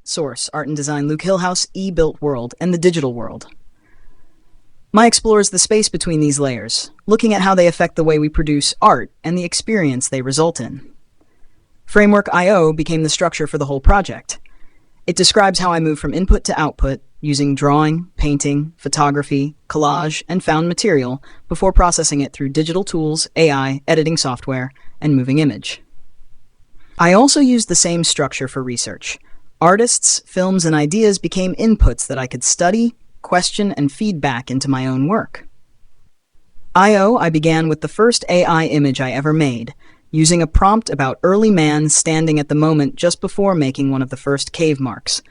Source: Art and Design, Luke Hillhouse, E-Built World, and the Digital World. My explores the space between these layers, looking at how they affect the way we produce art and the experience they result in. Framework IO became the structure for the whole project. It describes how I move from input to output, using drawing, painting, photography, collage, and found material before processing it through digital tools, AI, editing software, and moving image. I also used the same structure for research. Artists, films, and ideas became inputs that I could study, question, and feed back into my own work. I began with the first AI image I ever made, using a prompt about early man standing at the moment just before making one of the first cave marks.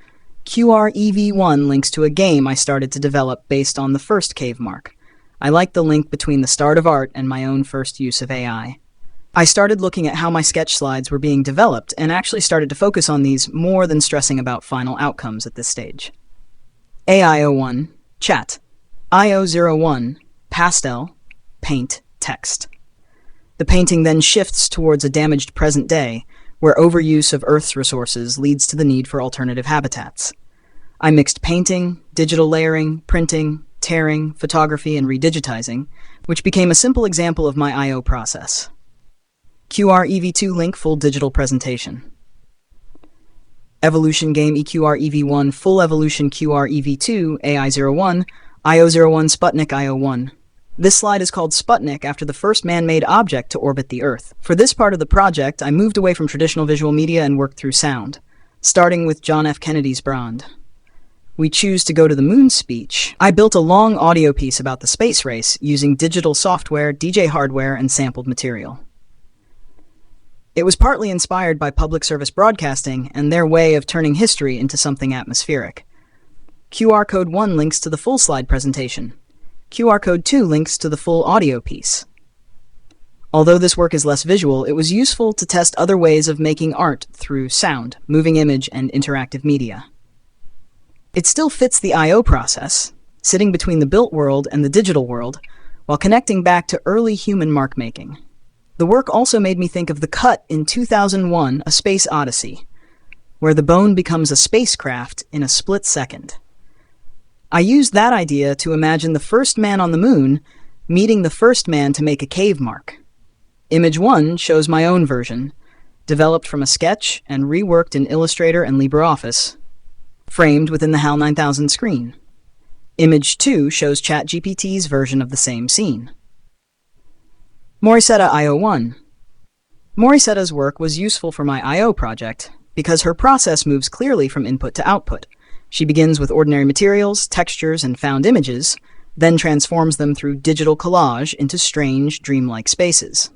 QREV1 links to a game I started to develop based on the first cave mark. I liked the link between the start of art and my own first use of AI. I started looking at how my sketch slides were being developed and actually started to focus on these more than stressing about final outcomes at this stage. AIO1, Chat. IO01, Pastel, Paint, Text. The painting then shifts towards a damaged present day, where overuse of Earth's resources leads to the need for alternative habitats. I mixed painting, digital layering, printing, tearing, photography, and redigitizing, which became a simple example of my I/O process. QREV2 link full digital presentation. Evolution game EQREV1 full evolution QREV2 AI01 IO01 Sputnik IO1. This slide is called Sputnik after the first man-made object to orbit the Earth. For this part of the project, I moved away from traditional visual media and worked through sound, starting with John F. Kennedy's Brand. We choose to go to the moon speech. I built a long audio piece about the space race using digital software, DJ hardware, and sampled material. It was partly inspired by public service broadcasting and their way of turning history into something atmospheric. QR Code 1 links to the full slide presentation. QR Code 2 links to the full audio piece. Although this work is less visual, it was useful to test other ways of making art through sound, moving image, and interactive media. It still fits the I/O process, sitting between the built world and the digital world, while connecting back to early human mark-making. The work also made me think of The Cut in 2001, A Space Odyssey, where the bone becomes a spacecraft in a split second. I used that idea to imagine the first man on the moon meeting the first man to make a cave mark. Image 1 shows my own version, developed from a sketch and reworked in Illustrator and LibreOffice, framed within the HAL 9000 screen. Image 2 shows ChatGPT's version of the same scene. Morysetta IO1. Morysetta's work was useful for my I/O project because her process moves clearly from input to output. She begins with ordinary materials, textures, and found images, then transforms them through digital collage into strange, dreamlike spaces.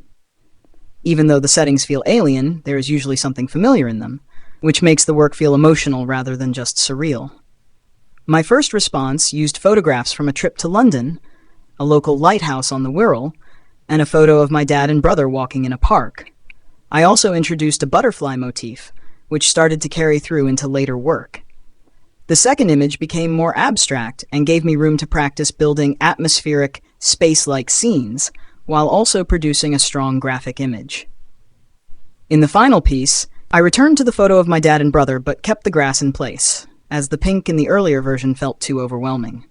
Even though the settings feel alien, there is usually something familiar in them, which makes the work feel emotional rather than just surreal. My first response used photographs from a trip to London, a local lighthouse on the Wirral, and a photo of my dad and brother walking in a park. I also introduced a butterfly motif, which started to carry through into later work. The second image became more abstract and gave me room to practice building atmospheric, space-like scenes, while also producing a strong graphic image. In the final piece, I returned to the photo of my dad and brother but kept the grass in place, as the pink in the earlier version felt too overwhelming.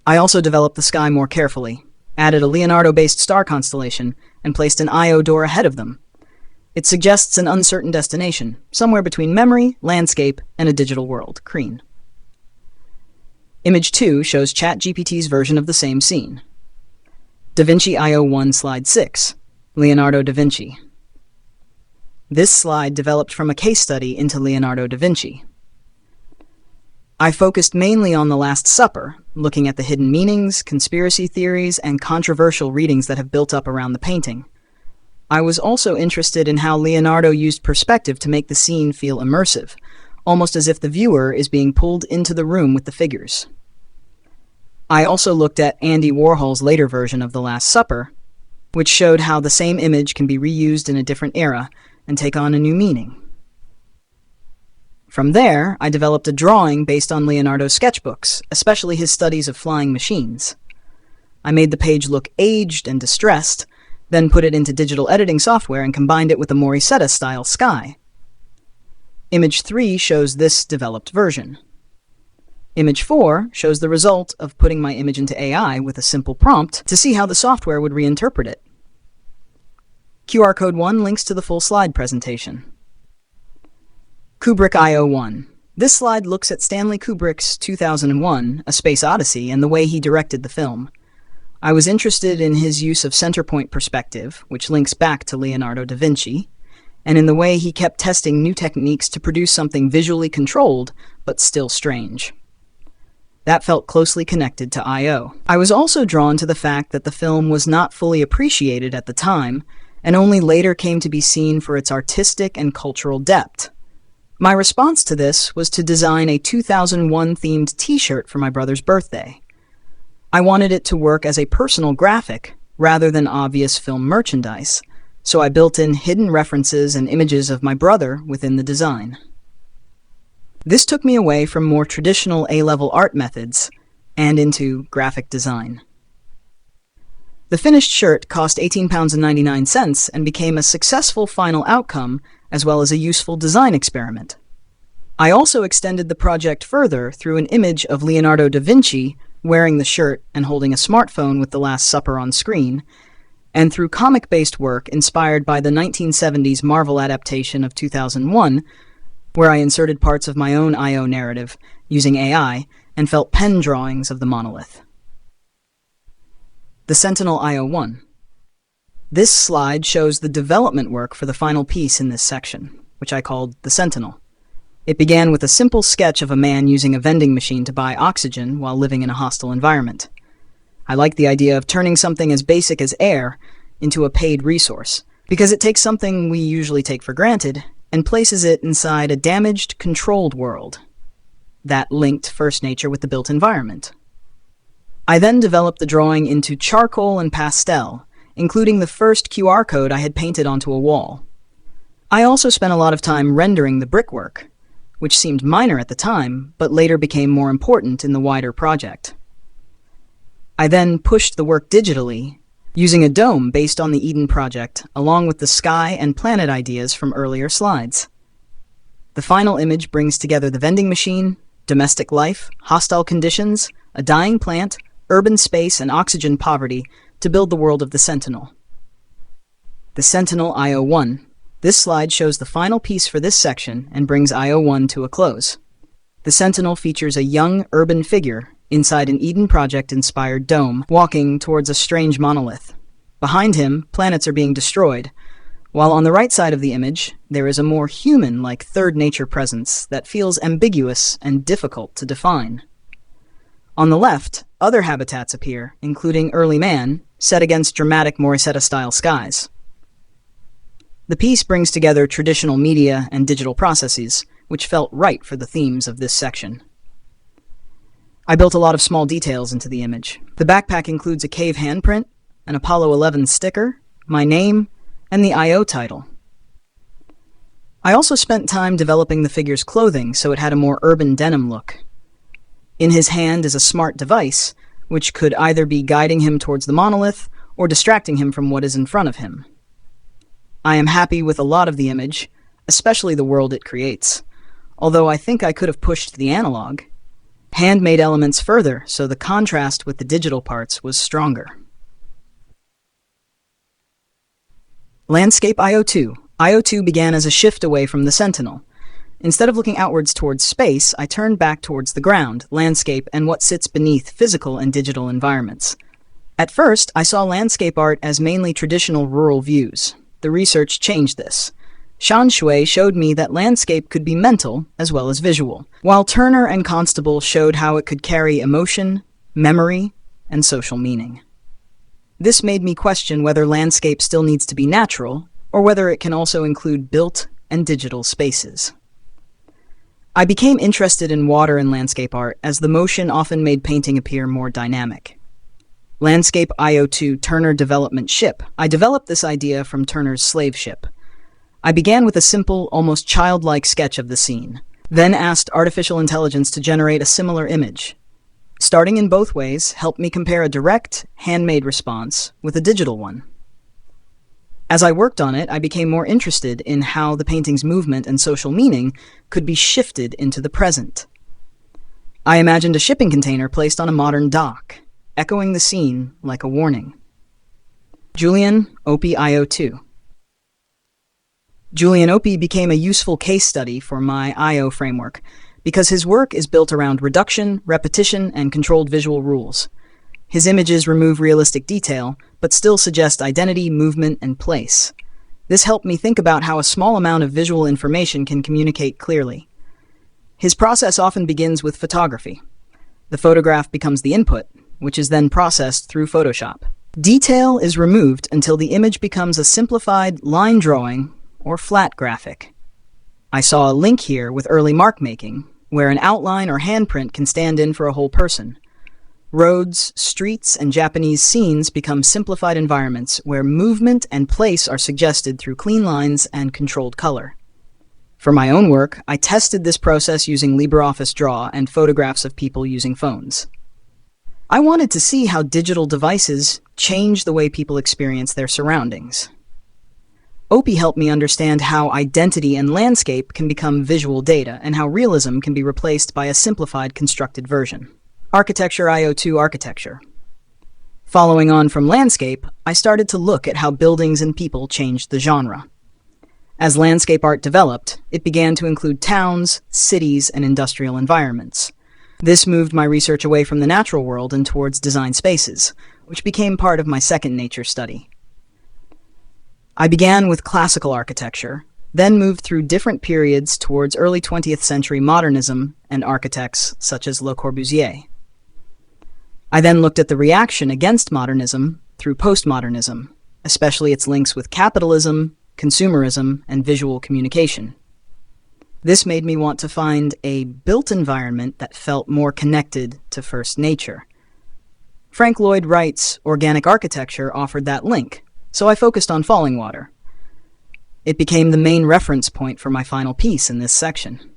I also developed the sky more carefully, added a Leonardo-based star constellation, and placed an I/O door ahead of them. It suggests an uncertain destination, somewhere between memory, landscape, and a digital world, Kreen. Image 2 shows ChatGPT's version of the same scene. Da Vinci IO1 Slide 6, Leonardo da Vinci. This slide developed from a case study into Leonardo da Vinci. I focused mainly on The Last Supper, looking at the hidden meanings, conspiracy theories, and controversial readings that have built up around the painting. I was also interested in how Leonardo used perspective to make the scene feel immersive, almost as if the viewer is being pulled into the room with the figures. I also looked at Andy Warhol's later version of The Last Supper, which showed how the same image can be reused in a different era and take on a new meaning. From there, I developed a drawing based on Leonardo's sketchbooks, especially his studies of flying machines. I made the page look aged and distressed, then put it into digital editing software and combined it with a Morysetta-style sky. Image 3 shows this developed version. Image 4 shows the result of putting my image into AI with a simple prompt to see how the software would reinterpret it. QR Code 1 links to the full slide presentation. Kubrick I/O 1. This slide looks at Stanley Kubrick's 2001, A Space Odyssey, and the way he directed the film. I was interested in his use of center point perspective, which links back to Leonardo da Vinci, and in the way he kept testing new techniques to produce something visually controlled, but still strange. That felt closely connected to I/O. I was also drawn to the fact that the film was not fully appreciated at the time, and only later came to be seen for its artistic and cultural depth. My response to this was to design a 2001-themed t-shirt for my brother's birthday. I wanted it to work as a personal graphic rather than obvious film merchandise, so I built in hidden references and images of my brother within the design. This took me away from more traditional A-level art methods and into graphic design. The finished shirt cost £18.99 and became a successful final outcome as well as a useful design experiment. I also extended the project further through an image of Leonardo da Vinci wearing the shirt and holding a smartphone with The Last Supper on screen, and through comic-based work inspired by the 1970s Marvel adaptation of 2001, where I inserted parts of my own I/O narrative using AI and felt pen drawings of the monolith. The Sentinel I/O 1. This slide shows the development work for the final piece in this section, which I called the Sentinel. It began with a simple sketch of a man using a vending machine to buy oxygen while living in a hostile environment. I like the idea of turning something as basic as air into a paid resource, because it takes something we usually take for granted and places it inside a damaged, controlled world that linked First Nature with the built environment. I then developed the drawing into charcoal and pastel, including the first QR code I had painted onto a wall. I also spent a lot of time rendering the brickwork, which seemed minor at the time, but later became more important in the wider project. I then pushed the work digitally, using a dome based on the Eden project, along with the sky and planet ideas from earlier slides. The final image brings together the vending machine, domestic life, hostile conditions, a dying plant, urban space, and oxygen poverty to build the world of the Sentinel. The Sentinel I/O 1. This slide shows the final piece for this section and brings I/O 1 to a close. The Sentinel features a young, urban figure inside an Eden Project-inspired dome, walking towards a strange monolith. Behind him, planets are being destroyed, while on the right side of the image, there is a more human-like third nature presence that feels ambiguous and difficult to define. On the left, other habitats appear, including early man, set against dramatic Morysetta-style skies. The piece brings together traditional media and digital processes, which felt right for the themes of this section. I built a lot of small details into the image. The backpack includes a cave handprint, an Apollo 11 sticker, my name, and the I/O title. I also spent time developing the figure's clothing so it had a more urban denim look. In his hand is a smart device, which could either be guiding him towards the monolith or distracting him from what is in front of him. I am happy with a lot of the image, especially the world it creates, although I think I could have pushed the analog. Handmade elements further, so the contrast with the digital parts was stronger. Landscape I/O 2. I/O 2 began as a shift away from the Sentinel. Instead of looking outwards towards space, I turned back towards the ground, landscape, and what sits beneath physical and digital environments. At first, I saw landscape art as mainly traditional rural views. The research changed this. Shan Shui showed me that landscape could be mental as well as visual, while Turner and Constable showed how it could carry emotion, memory, and social meaning. This made me question whether landscape still needs to be natural, or whether it can also include built and digital spaces. I became interested in water and landscape art as the motion often made painting appear more dynamic. Landscape I/O 2 Turner Development Ship. I developed this idea from Turner's slave ship. I began with a simple, almost childlike sketch of the scene, then asked artificial intelligence to generate a similar image. Starting in both ways helped me compare a direct, handmade response with a digital one. As I worked on it, I became more interested in how the painting's movement and social meaning could be shifted into the present. I imagined a shipping container placed on a modern dock, echoing the scene like a warning. Julian Opie IO2. Julian Opie became a useful case study for my IO framework because his work is built around reduction, repetition, and controlled visual rules. His images remove realistic detail, but still suggest identity, movement, and place. This helped me think about how a small amount of visual information can communicate clearly. His process often begins with photography. The photograph becomes the input, which is then processed through Photoshop. Detail is removed until the image becomes a simplified line drawing or flat graphic. I saw a link here with early mark making, where an outline or handprint can stand in for a whole person. Roads, streets, and Japanese scenes become simplified environments where movement and place are suggested through clean lines and controlled color. For my own work, I tested this process using LibreOffice Draw and photographs of people using phones. I wanted to see how digital devices change the way people experience their surroundings. Opie helped me understand how identity and landscape can become visual data and how realism can be replaced by a simplified constructed version. Architecture IO2 architecture. Following on from landscape, I started to look at how buildings and people changed the genre. As landscape art developed, it began to include towns, cities, and industrial environments. This moved my research away from the natural world and towards design spaces, which became part of my second nature study. I began with classical architecture, then moved through different periods towards early 20th century modernism and architects such as Le Corbusier. I then looked at the reaction against modernism through postmodernism, especially its links with capitalism, consumerism, and visual communication. This made me want to find a built environment that felt more connected to first nature. Frank Lloyd Wright's organic architecture offered that link, so I focused on falling water. It became the main reference point for my final piece in this section.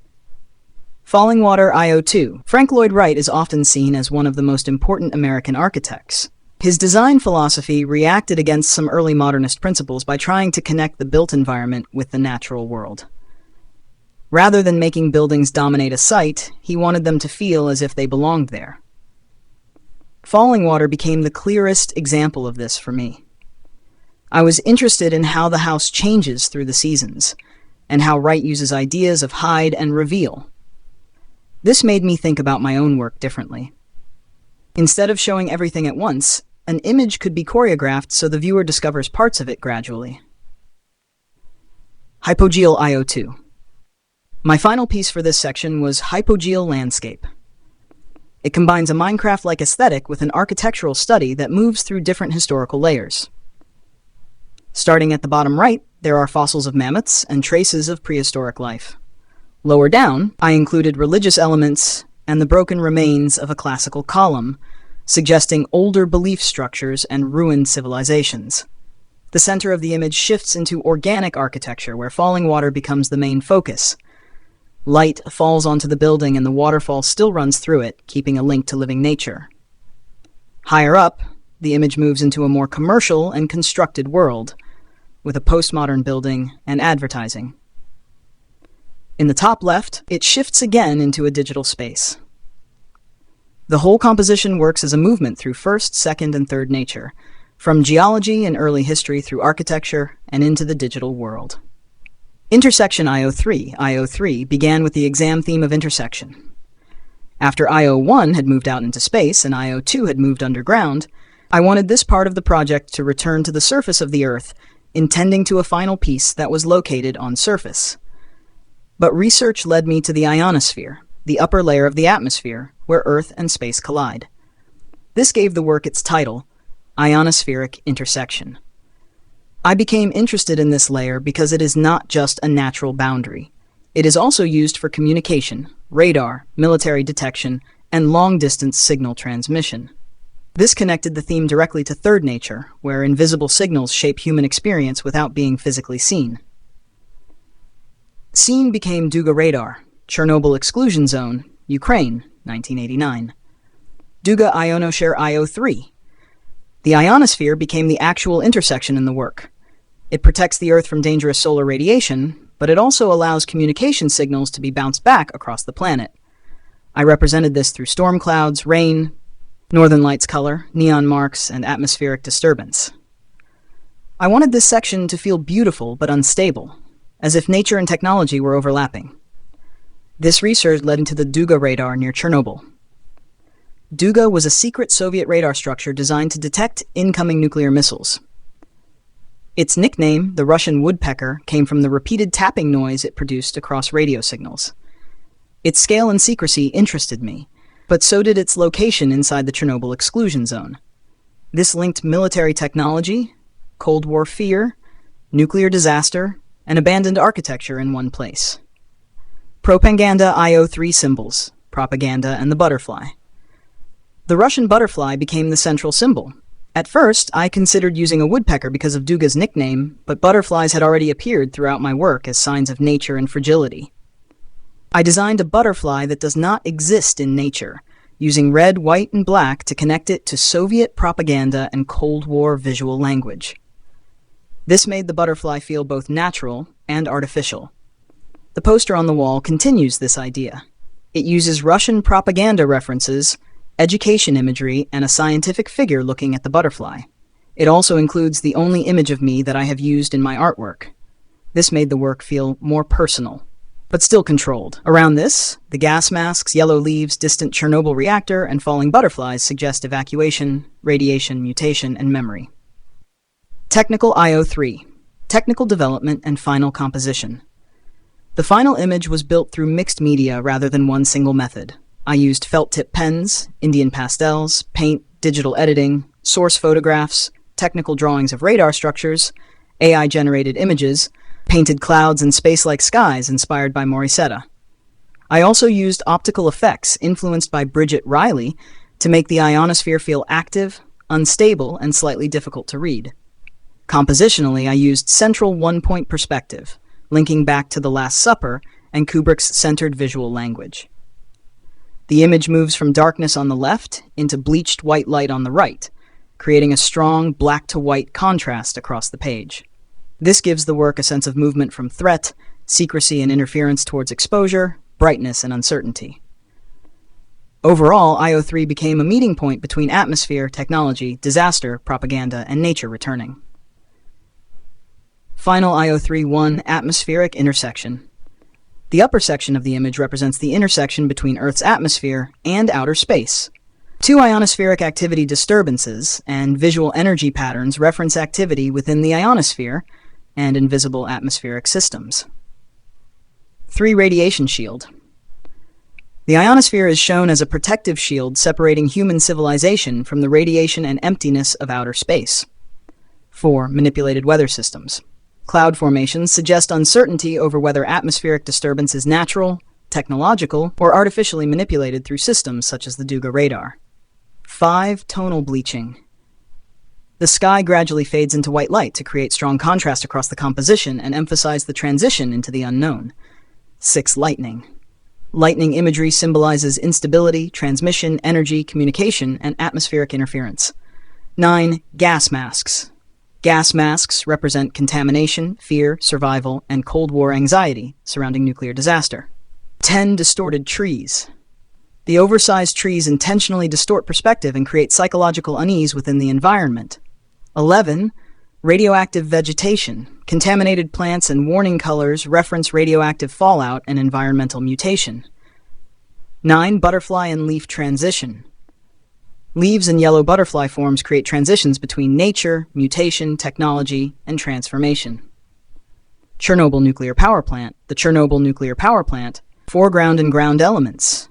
Falling Water IO2. Frank Lloyd Wright is often seen as one of the most important American architects. His design philosophy reacted against some early modernist principles by trying to connect the built environment with the natural world. Rather than making buildings dominate a site, he wanted them to feel as if they belonged there. Falling Water became the clearest example of this for me. I was interested in how the house changes through the seasons, and how Wright uses ideas of hide and reveal. This made me think about my own work differently. Instead of showing everything at once, an image could be choreographed so the viewer discovers parts of it gradually. Hypogeal IO2. My final piece for this section was Hypogeal Landscape. It combines a Minecraft-like aesthetic with an architectural study that moves through different historical layers. Starting at the bottom right, there are fossils of mammoths and traces of prehistoric life. Lower down, I included religious elements and the broken remains of a classical column, suggesting older belief structures and ruined civilizations. The center of the image shifts into organic architecture, where falling water becomes the main focus. Light falls onto the building and the waterfall still runs through it, keeping a link to living nature. Higher up, the image moves into a more commercial and constructed world, with a postmodern building and advertising. In the top left, it shifts again into a digital space. The whole composition works as a movement through first, second, and third nature, from geology and early history through architecture and into the digital world. Intersection IO3. IO3 began with the exam theme of intersection. After IO1 had moved out into space and IO2 had moved underground, I wanted this part of the project to return to the surface of the Earth, intending to a final piece that was located on surface. But research led me to the ionosphere, the upper layer of the atmosphere, where Earth and space collide. This gave the work its title, Ionospheric Intersection. I became interested in this layer because it is not just a natural boundary. It is also used for communication, radar, military detection, and long-distance signal transmission. This connected the theme directly to third nature, where invisible signals shape human experience without being physically seen. Scene became Duga Radar, Chernobyl Exclusion Zone, Ukraine, 1989. Duga Ionosphere IO3. The ionosphere became the actual intersection in the work. It protects the Earth from dangerous solar radiation, but it also allows communication signals to be bounced back across the planet. I represented this through storm clouds, rain, northern lights color, neon marks, and atmospheric disturbance. I wanted this section to feel beautiful but unstable, as if nature and technology were overlapping. This research led into the Duga radar near Chernobyl. Duga was a secret Soviet radar structure designed to detect incoming nuclear missiles. Its nickname, the Russian woodpecker, came from the repeated tapping noise it produced across radio signals. Its scale and secrecy interested me, but so did its location inside the Chernobyl exclusion zone. This linked military technology, Cold War fear, nuclear disaster, and abandoned architecture in one place. Propaganda IO3 symbols, propaganda and the butterfly. The Russian butterfly became the central symbol. At first, I considered using a woodpecker because of Duga's nickname, but butterflies had already appeared throughout my work as signs of nature and fragility. I designed a butterfly that does not exist in nature, using red, white, and black to connect it to Soviet propaganda and Cold War visual language. This made the butterfly feel both natural and artificial. The poster on the wall continues this idea. It uses Russian propaganda references, education imagery, and a scientific figure looking at the butterfly. It also includes the only image of me that I have used in my artwork. This made the work feel more personal, but still controlled. Around this, the gas masks, yellow leaves, distant Chernobyl reactor, and falling butterflies suggest evacuation, radiation, mutation, and memory. Technical IO3, technical development and final composition. The final image was built through mixed media rather than one single method. I used felt-tip pens, Indian pastels, paint, digital editing, source photographs, technical drawings of radar structures, AI-generated images, painted clouds and space-like skies inspired by Morysetta. I also used optical effects influenced by Bridget Riley to make the ionosphere feel active, unstable, and slightly difficult to read. Compositionally, I used central one-point perspective, linking back to The Last Supper and Kubrick's centered visual language. The image moves from darkness on the left into bleached white light on the right, creating a strong black-to-white contrast across the page. This gives the work a sense of movement from threat, secrecy and interference towards exposure, brightness and uncertainty. Overall, IO3 became a meeting point between atmosphere, technology, disaster, propaganda, and nature returning. Final IO3-1 atmospheric intersection. The upper section of the image represents the intersection between Earth's atmosphere and outer space. Two ionospheric activity disturbances and visual energy patterns reference activity within the ionosphere and invisible atmospheric systems. 3. Radiation shield. The ionosphere is shown as a protective shield separating human civilization from the radiation and emptiness of outer space. 4. Manipulated weather systems. Cloud formations suggest uncertainty over whether atmospheric disturbance is natural, technological, or artificially manipulated through systems such as the Duga radar. 5. Tonal bleaching. The sky gradually fades into white light to create strong contrast across the composition and emphasize the transition into the unknown. 6. Lightning. Lightning imagery symbolizes instability, transmission, energy, communication, and atmospheric interference. 9. Gas masks. Gas masks represent contamination, fear, survival, and Cold War anxiety surrounding nuclear disaster. 10. Distorted trees. The oversized trees intentionally distort perspective and create psychological unease within the environment. 11. Radioactive vegetation. Contaminated plants and warning colors reference radioactive fallout and environmental mutation. 9. Butterfly and leaf transition. Leaves and yellow butterfly forms create transitions between nature, mutation, technology, and transformation. Chernobyl nuclear power plant. The Chernobyl nuclear power plant. Foreground and ground elements.